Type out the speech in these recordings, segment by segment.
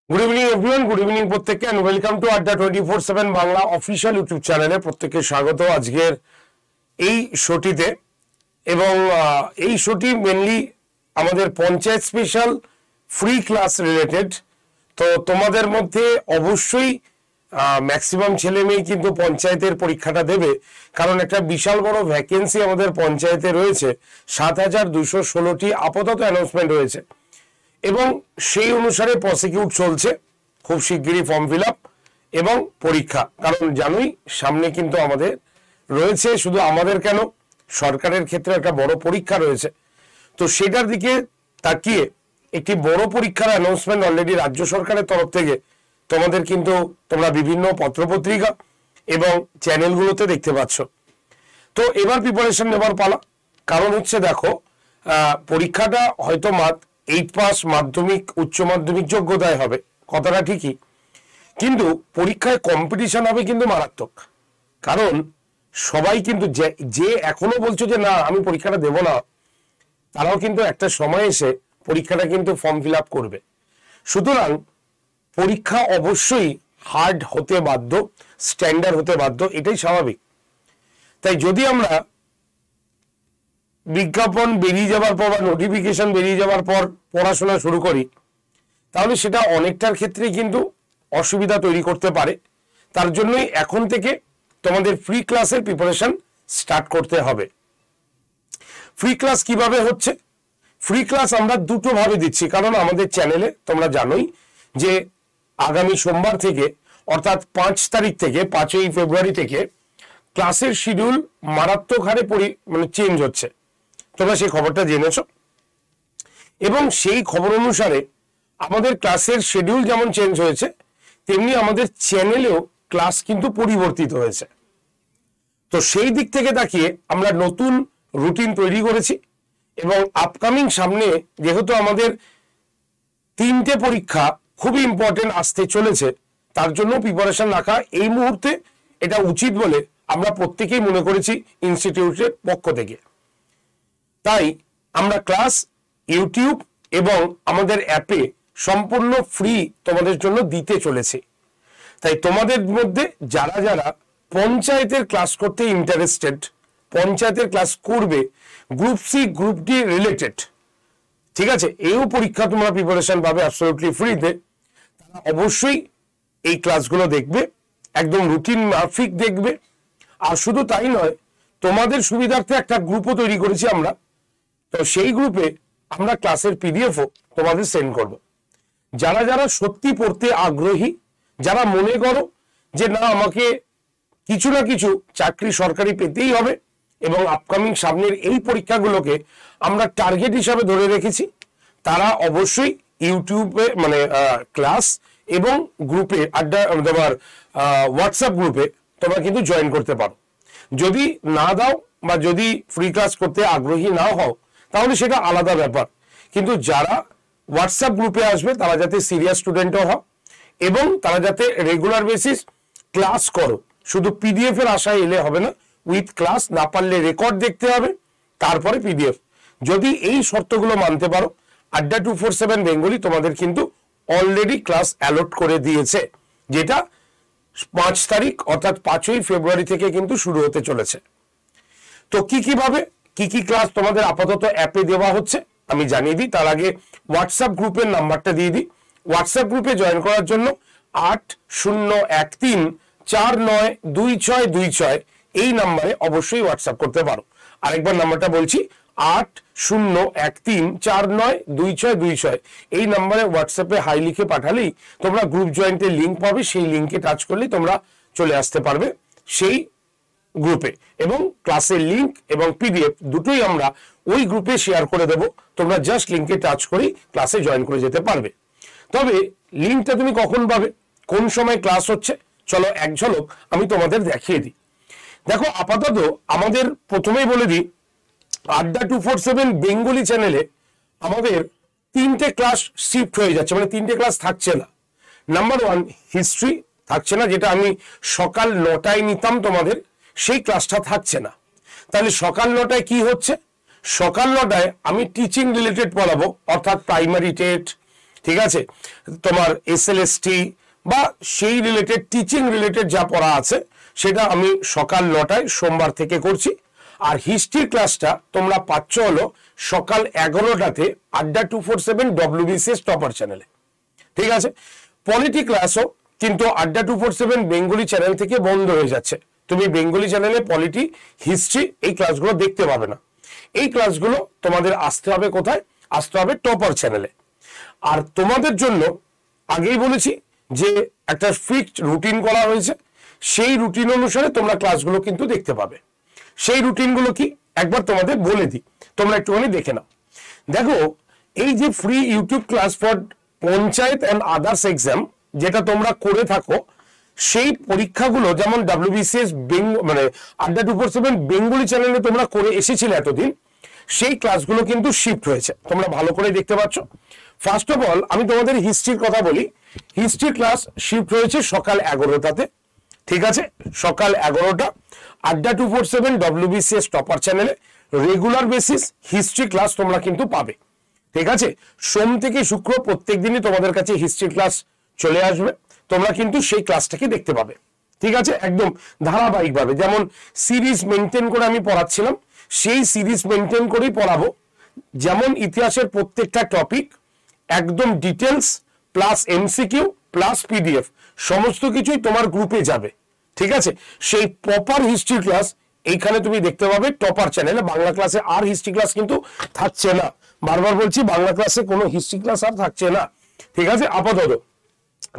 Good evening everyone, good evening প্রত্যেককে and welcome to আড্ডা 24/7 Bangla official YouTube চ্যানেলে প্রত্যেককে স্বাগত আজকের এই শোটিতে। এবং এই শোটি মেনলি আমাদের panchayat special free class related. তো তোমাদের মধ্যে অবশ্যই ম্যাক্সিমাম ছেলে মেয়ে কিন্তু পঞ্চায়েতের পরীক্ষাটা দেবে, কারণ একটা বিশাল বড় ভ্যাকেন্সি আমাদের পঞ্চায়েতে রয়েছে। 7,216টি আপাতত অ্যানাউন্সমেন্ট হয়েছে এবং সেই অনুসারে প্রসিকিউট চলছে। খুব শিগগিরই ফর্ম ফিল আপ এবং পরীক্ষা, কারণ জানোই সামনে কিন্তু আমাদের রয়েছে, শুধু আমাদের কেন, সরকারের ক্ষেত্রে একটা বড় পরীক্ষা রয়েছে। তো সেটার দিকে তাকিয়ে একটি বড় পরীক্ষার অ্যানাউন্সমেন্ট অলরেডি রাজ্য সরকারের তরফ থেকে তোমাদের কিন্তু তোমরা বিভিন্ন পত্রপত্রিকা এবং চ্যানেলগুলোতে দেখতে পাচ্ছ। তো এবার প্রিপারেশন নেবার পালা। কারণ হচ্ছে দেখো, পরীক্ষাটা হয়তো 8 পাস মাধ্যমিক উচ্চ মাধ্যমিক যোগ্যতায় হবে, কথাটা ঠিকই, কিন্তু পরীক্ষায় কম্পিটিশন হবে কিন্তু মারাত্মক। কারণ সবাই কিন্তু যে এখনো বলছো যে না আমি পরীক্ষাটা দেব না, তারাও কিন্তু একটা সময় এসে পরীক্ষাটা কিন্তু ফর্ম ফিল আপ করবে। সুতরাং পরীক্ষা অবশ্যই হার্ড হতে বাধ্য, স্ট্যান্ডার্ড হতে বাধ্য, এটাই স্বাভাবিক। তাই যদি আমরা বিজ্ঞাপন বেরিয়ে যাওয়ার পর বা নোটিফিকেশন বেরিয়ে যাওয়ার পর পড়াশোনা শুরু করি, তাহলে সেটা অনেকটার ক্ষেত্রে কিন্তু অসুবিধা তৈরি করতে পারে। তার জন্যই এখন থেকে তোমাদের ফ্রি ক্লাসের প্রিপারেশন স্টার্ট করতে হবে। ফ্রি ক্লাস কিভাবে হচ্ছে? ফ্রি ক্লাস আমরা দুটো ভাবে দিচ্ছি, কারণ আমাদের চ্যানেলে তোমরা জানোই যে আগামী সোমবার থেকে অর্থাৎ 5 তারিখ থেকে 5ই ফেব্রুয়ারি থেকে ক্লাসের শিডিউল মারাত্মক হারে চেঞ্জ হচ্ছে। তোমরা সেই খবরটা জেনেছো এবং সেই খবর অনুসারে আমাদের ক্লাসের শিডিউল যেমন চেঞ্জ হয়েছে, তেমনি আমাদের চ্যানেলেও ক্লাস কিন্তু পরিবর্তিত হয়েছে। তো সেই দিক থেকে তাকিয়ে আমরা নতুন রুটিন তৈরি করেছি এবং আপকামিং সামনে যেহেতু আমাদের 3টে পরীক্ষা খুবই ইম্পর্টেন্ট আসতে চলেছে, তার জন্য প্রিপারেশন রাখা এই মুহূর্তে এটা উচিত বলে আমরা প্রত্যেকেই মনে করেছি ইনস্টিটিউটের পক্ষ থেকে। তাই আমরা ক্লাস ইউটিউব এবং আমাদের অ্যাপে সম্পূর্ণ ফ্রি তোমাদের জন্য দিতে চলেছি। তাই তোমাদের মধ্যে যারা যারা পঞ্চায়েতের ক্লাস করতে ইন্টারেস্টেড, পঞ্চায়েতের ক্লাস করবে, group C group D related, ঠিক আছে, এও পরীক্ষা তোমরা প্রিপারেশন পাবে অ্যাবসলিউটলি ফ্রিতে, তারা অবশ্যই এই ক্লাসগুলো দেখবে, একদম রুটিন মাফিক দেখবে। আর শুধু তাই নয়, তোমাদের সুবিধার্থে একটা গ্রুপও তৈরি করেছি আমরা। তো সেই গ্রুপে আমরা ক্লাসের পিডিএফও তোমাদের সেন্ড করব। যারা যারা সত্যি পড়তে আগ্রহী, যারা মনে করো যে না আমাকে কিছু না কিছু চাকরি সরকারি পেতেই হবে এবং আপকামিং সামনের এই পরীক্ষাগুলোকে আমরা টার্গেট হিসাবে ধরে রেখেছি, তারা অবশ্যই ইউটিউবে ক্লাস এবং গ্রুপে আড্ডা তোমার হোয়াটসঅ্যাপ গ্রুপে তোমরা কিন্তু জয়েন করতে পারো। যদি না দাও বা যদি ফ্রি ক্লাস করতে আগ্রহী না হও, তাহলে সেটা আলাদা ব্যাপার। কিন্তু যারা হোয়াটসঅ্যাপ গ্রুপে আসবে তারা যাতে সিরিয়াস স্টুডেন্টও হও এবং তারা যাতে রেগুলার বেসিস ক্লাস করো। শুধু পিডিএফ এর আশায় এলে হবে না, উইথ ক্লাস, না পারলে রেকর্ড দেখতে হবে, তারপরে পিডিএফ। যদি এই শর্তগুলো মানতে পারো, আড্ডা 247 বেঙ্গলি তোমাদের কিন্তু অলরেডি ক্লাস অ্যালট করে দিয়েছে, যেটা 5 তারিখ অর্থাৎ 5ই ফেব্রুয়ারি থেকে কিন্তু শুরু হতে চলেছে। তো কিভাবে কি ক্লাস তোমাদের আপাতত অ্যাপে দেওয়া হচ্ছে আমি জানিয়ে দিই। তার আগে হোয়াটসঅ্যাপ গ্রুপের নাম্বারটা দিয়ে দিই। হোয়াটসঅ্যাপ গ্রুপে জয়েন করার জন্য 8013492626 এই নাম্বারে অবশ্যই হোয়াটসঅ্যাপ করতে পারো। আরেকবার নাম্বারটা বলছি, 8013492626 এই নাম্বারে হোয়াটসঅ্যাপে হাই লিখে পাঠালেই তোমরা গ্রুপ জয়েন্টের লিঙ্ক পাবে। সেই লিঙ্কে টাচ করলেই তোমরা চলে আসতে পারবে সেই গ্রুপে, এবং ক্লাসের লিঙ্ক এবং পিডিএফ দুটোই আমরা ওই গ্রুপে শেয়ার করে দেব। তোমরা জাস্ট লিঙ্কে টাচ করেই ক্লাসে জয়েন করে যেতে পারবে। তবে লিঙ্কটা তুমি কখন পাবে, কোন সময় ক্লাস হচ্ছে, চলো এক ঝলক আমি তোমাদের দেখিয়ে দিই। দেখো, আপাতত আমাদের প্রথমেই বলে দিই, আড্ডা 247 বেঙ্গলি চ্যানেলে আমাদের 3টে ক্লাস শিফট হয়ে যাচ্ছে, 3টে ক্লাস থাকছে না। নাম্বার 1 হিস্ট্রি থাকছে না, যেটা আমি সকাল 9টায় নিতাম তোমাদের, সেই ক্লাসটা থাকছে না। তাহলে সকাল 9টায় কি হচ্ছে? সকাল 9টায় আমি টিচিং রিলেটেড পড়াবো, অর্থাৎ প্রাইমারি টেট, ঠিক আছে, তোমার SLST বা সেই রিলেটেড টিচিং রিলেটেড যা পড়া আছে সেটা আমি সকাল 9টায় সোমবার থেকে করছি। আর হিস্ট্রি ক্লাসটা তোমরা পাচ্ছ হলো সকাল 11টাতে আড্ডা 247 WBCS টপার চ্যানেলে। ঠিক আছে, পলিটি ক্লাসও কিন্তু আড্ডা 247 বেঙ্গলি চ্যানেল থেকে বন্ধ হয়ে যাচ্ছে। তুমি বেঙ্গলি চ্যানেলে পলিটি, হিস্ট্রি এই ক্লাসগুলো দেখতে পাবে না। এই ক্লাসগুলো তোমাদের আসতে হবে কোথায়? আসতে হবে টপার চ্যানেলে। আর তোমাদের জন্য আগেই বলেছি যে একটা ফিক্সড রুটিন করা হয়েছে, সেই রুটিন অনুসারে তোমরা ক্লাসগুলো কিন্তু দেখতে পাবে। সেই রুটিনগুলো কি একবার তোমাদের বলে দিই, তোমরা একটুখানি দেখে নাও। দেখো, এই যে free YouTube class for panchayat and others exam যেটা তোমরা করে থাকো, সেই পরীক্ষাগুলো যেমন WBCS মানে আড্ডা 247 বেঙ্গলি চ্যানেলে তোমরা করে এসেছিলে এতদিন, সেই ক্লাসগুলো কিন্তু শিফট হয়েছে, তোমরা ভালো করে দেখতে পাচ্ছ। ফার্স্ট অফ অল আমি তোমাদের হিস্ট্রির কথা বলি। হিস্ট্রি ক্লাস শিফট হয়েছে সকাল 11টাতে। ঠিক আছে, সকাল 11টা আড্ডা 247 WBCS টপার চ্যানেলে রেগুলার বেসিস হিস্ট্রি ক্লাস তোমরা কিন্তু পাবে। ঠিক আছে, সোম থেকে শুক্র প্রত্যেক দিনই তোমাদের কাছে হিস্ট্রি ক্লাস চলে আসবে, তোমরা কিন্তু সেই ক্লাসটাকে দেখতে পাবে। ঠিক আছে, একদম ধারাবাহিকভাবে যেমন সিরিজ মেনটেন করে আমি পড়াচ্ছিলাম, সেই সিরিজ মেনটেন করেই পড়াবো। যেমন ইতিহাসের প্রত্যেকটা টপিক একদম details plus MCQ plus PDF সমস্ত কিছুই তোমার গ্রুপে যাবে। ঠিক আছে, সেই প্রপার হিস্ট্রি ক্লাস এইখানে তুমি দেখতে পাবে টপার চ্যানেলে। বাংলা ক্লাসে আর হিস্ট্রি ক্লাস কিন্তু থাকছে না, বারবার বলছি বাংলা ক্লাসে কোনো হিস্ট্রি ক্লাস আর থাকছে না। ঠিক আছে, আপাতত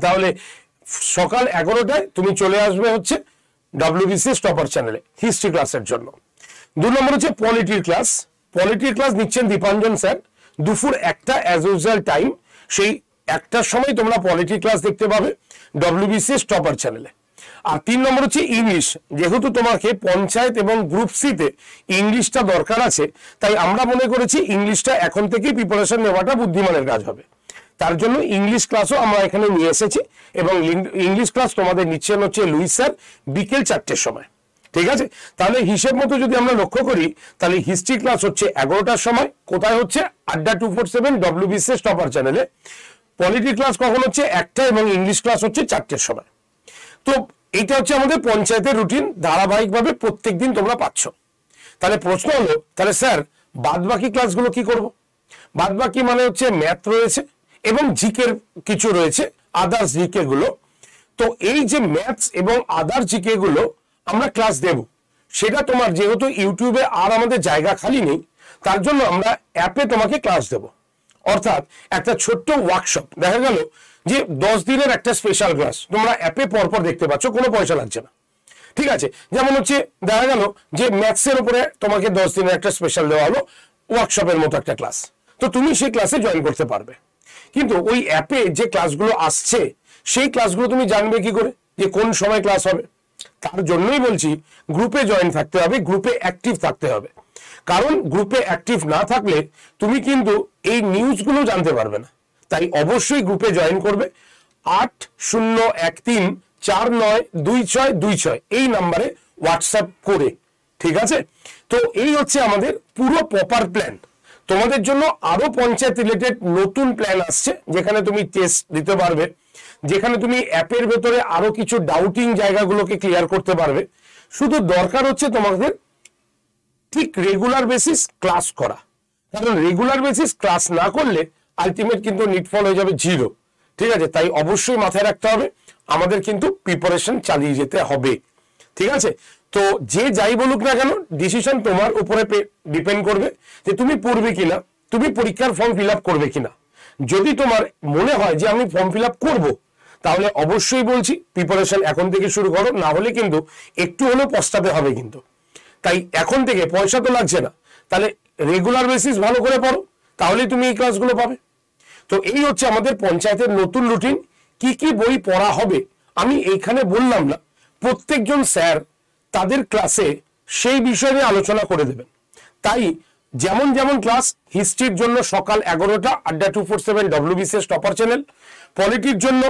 তাহলে সকাল 11টায় তুমি চলে আসবে হচ্ছে WBCS টপার চ্যানেলে হিস্ট্রি ক্লাসের জন্য। 2 নম্বর হচ্ছে পলিটির ক্লাস। পলিটির ক্লাস নিচ্ছেন দীপাঞ্জন স্যার দুপুর 1টা অ্যাজ ইউজুয়াল টাইম। সেই 1টার সময় তোমরা পলিটির ক্লাস দেখতে পাবে WBCS টপার চ্যানেলে। আর 3 নম্বর হচ্ছে ইংলিশ। যেহেতু তোমাকে পঞ্চায়েত এবং গ্রুপ সিতে ইংলিশটা দরকার আছে, তাই আমরা মনে করেছি ইংলিশটা এখন থেকেই প্রিপারেশন নেওয়াটা বুদ্ধিমানের কাজ হবে। তার জন্য ইংলিশ ক্লাসও আমরা এখানে নিয়ে এসেছি এবং ইংলিশ ক্লাস তোমাদের নিচ্ছেন হচ্ছে লুইস স্যার বিকেল 4টের সময়। ঠিক আছে, তাহলে হিসেব মতো যদি আমরা লক্ষ্য করি তাহলে হিস্ট্রি ক্লাস হচ্ছে 11টার সময়, কোথায় হচ্ছে? আড্ডা 247 WBCS টপার চ্যানেলে। পলিটি ক্লাস কখন হচ্ছে? 1টা, এবং ইংলিশ ক্লাস হচ্ছে 4টের সময়। তো এইটা হচ্ছে আমাদের পঞ্চায়েতের রুটিন, ধারাবাহিকভাবে প্রত্যেকদিন তোমরা পাচ্ছ। তাহলে প্রশ্ন হলো, তাহলে স্যার বাদ বাকি ক্লাসগুলো কি করব? বাদ বাকি মানে হচ্ছে ম্যাথ রয়েছে এবং জিকের কিছু রয়েছে, আদার্স জিকে গুলো। তো এই যে ম্যাথস এবং আদার্স জিকে গুলো আমরা ক্লাস দেব, সেটা তোমার যেহেতু ইউটিউবে আর আমাদের জায়গা খালি নেই, তার জন্য আমরা অ্যাপে তোমাকে ক্লাস দেব। অর্থাৎ একটা ছোট্ট ওয়ার্কশপ, দেখা গেল যে 10 দিনের একটা স্পেশাল ক্লাস তোমরা অ্যাপে পরপর দেখতে পাচ্ছ, কোনো পয়সা লাগছে না। ঠিক আছে, যেমন হচ্ছে দেখা গেল যে ম্যাথসের উপরে তোমাকে 10 দিনের একটা স্পেশাল দেওয়া হলো, ওয়ার্কশপের মতো একটা ক্লাস, তো তুমি সেই ক্লাসে জয়েন করতে পারবে। কিন্তু ওই অ্যাপে যে ক্লাসগুলো আসছে সেই ক্লাসগুলো তুমি জানবে কি করে যে কোন সময় ক্লাস হবে? তার জন্যই বলছি গ্রুপে জয়েন থাকতে হবে, গ্রুপে অ্যাক্টিভ থাকতে হবে। কারণ গ্রুপে অ্যাক্টিভ না থাকলে তুমি কিন্তু এই নিউজগুলো জানতে পারবে না। তাই অবশ্যই গ্রুপে জয়েন করবে। 8013492626 এই নাম্বারে হোয়াটসঅ্যাপ করে। ঠিক আছে, তো এই হচ্ছে আমাদের পুরো প্রপার প্ল্যান। তোমাদের জন্য আরো পঞ্চায়েত রিলেটেড নতুন প্ল্যান আসছে, যেখানে তুমি টেস্ট দিতে পারবে, যেখানে তুমি অ্যাপের ভেতরে আরো কিছু ডাউটিং জায়গাগুলোকে ক্লিয়ার করতে পারবে। শুধু দরকার হচ্ছে তোমাদের ঠিক রেগুলার বেসিস ক্লাস করা, কারণ রেগুলার বেসিস ক্লাস না করলে আলটিমেট কিন্তু নিটফল হয়ে যাবে 0। ঠিক আছে, তাই অবশ্যই মাথায় রাখতে হবে আমাদের কিন্তু প্রিপারেশন চালিয়ে যেতে হবে। ঠিক আছে, তো যে যাই বলুক না কেন, ডিসিশন তোমার উপরে ডিপেন্ড করবে যে তুমি পড়বে কিনা, তুমি পরীক্ষার ফর্ম ফিল আপ করবে কিনা। যদি তোমার মনে হয় যে আমি ফর্ম ফিল আপ করবো, তাহলে অবশ্যই বলছি প্রিপারেশন এখন থেকে শুরু করো, না হলে কিন্তু একটু হলেও পস্তাতে হবে কিন্তু। তাই এখন থেকে পয়সা তো লাগছে না, তাহলে রেগুলার বেসিস ভালো করে পড়ো, তাহলেই তুমি এই ক্লাসগুলো পাবে। তো এই হচ্ছে আমাদের পঞ্চায়েতের নতুন রুটিন। কি কি বই পড়া হবে আমি এইখানে বললাম না, প্রত্যেকজন স্যার তাদের ক্লাসে সেই বিষয় নিয়ে আলোচনা করে দেবেন। তাই যেমন যেমন ক্লাস, হিস্ট্রির জন্য সকাল 11টা আড্ডা 247 WBCS টপার চ্যানেল, পলিটির জন্য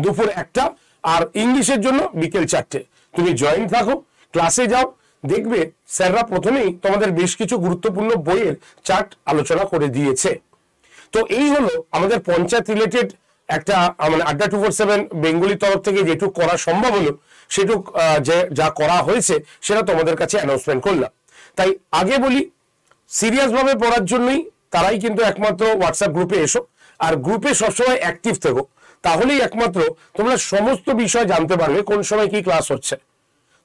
দুপুর 1টা, আর ইংলিশের জন্য বিকেল 4টে। তুমি জয়েন থাকো, ক্লাসে যাও, দেখবে স্যাররা প্রথমেই তোমাদের বেশ কিছু গুরুত্বপূর্ণ বইয়ের চার্ট আলোচনা করে দিয়েছে। তো এই হলো আমাদের পঞ্চায়েত রিলেটেড একটা মানে আড্ডা 247 বেঙ্গলির তরফ থেকে যেটুকু করা সম্ভব হলো সেটুক যে যা করা হয়েছে সেটা তোমাদের কাছে অ্যানাউন্সমেন্ট করলাম। তাই আগে বলি, সিরিয়াস ভাবে পড়ার জন্যই তারাই কিন্তু একমাত্র হোয়াটসঅ্যাপ গ্রুপে এসো, আর গ্রুপে সবসময় অ্যাক্টিভ থেকো, তাহলেই একমাত্র তোমরা সমস্ত বিষয় জানতে পারবে কোন সময় কি ক্লাস হচ্ছে।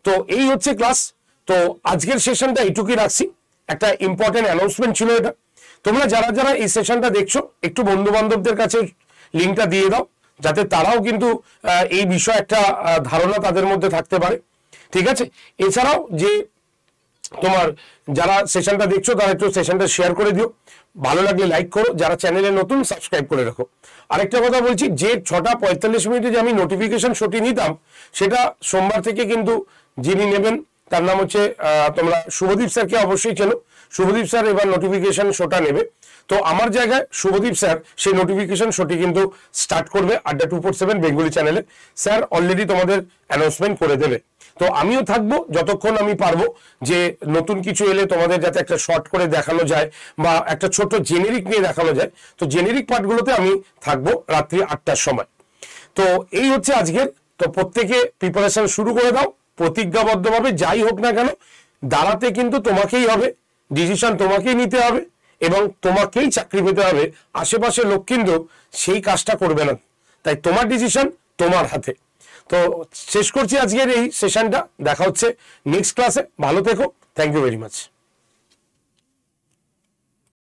তো এই হচ্ছে ক্লাস। তো আজকের সেশনটা এইটুকুই রাখছি, একটা ইম্পর্টেন্ট অ্যানাউন্সমেন্ট ছিল এটা। তোমরা যারা যারা এই সেশনটা দেখছো একটু বন্ধু বান্ধবদের কাছে লিঙ্কটা দিয়ে দাও, যাতে তারাও কিন্তু এই বিষয়ে একটা ধারণা তাদের মধ্যে থাকতে পারে, ঠিক আছে। এছাড়াও যে তোমার যারা সেশনটা দেখছো তারা একটু সেশনটা শেয়ার করে দিও, ভালো লাগলে লাইক করো, যারা চ্যানেলে নতুন সাবস্ক্রাইব করে রাখো। আরেকটা কথা বলছি, যে 6টা 45 মিনিটে যে আমি নোটিফিকেশন শোটি নিতাম সেটা সোমবার থেকে কিন্তু যিনি নেবেন তার নাম হচ্ছে তোমরা শুভদীপ স্যারকে অবশ্যই চেনো। শুভদীপ স্যার এবার নোটিফিকেশন শোটা নেবে, তো আমার জায়গায় শুভদীপ স্যার সেই নোটিফিকেশন শোটি কিন্তু স্টার্ট করবে আড্ডা 247 বেঙ্গলি চ্যানেলে। স্যার অলরেডি তোমাদের অ্যানাউন্সমেন্ট করে দেবে। তো আমিও থাকবো যতক্ষণ আমি পারবো, যে নতুন কিছু এলে তোমাদের যাতে একটা শর্ট করে দেখানো যায় বা একটা ছোট জেনেরিক নিয়ে দেখানো যায়। তো জেনেরিক পার্টগুলোতে আমি থাকবো রাত্রি 8টার সময়। তো এই হচ্ছে আজকের। তো প্রত্যেকে প্রিপারেশন শুরু করে দাও প্রতিজ্ঞাবদ্ধভাবে, যাই হোক না কেন দাঁড়াতে কিন্তু তোমাকেই হবে, ডিসিশন তোমাকেই নিতে হবে এবং তোমাকেই চাকরি পেতে হবে। আশেপাশের লোক কিন্তু সেই কাজটা করবে না, তাই তোমার ডিসিশন তোমার হাতে। তো শেষ করছি আজকের এই সেশনটা, দেখা হচ্ছে নেক্সট ক্লাসে। ভালো থেকো, থ্যাংক ইউ ভেরি মাচ।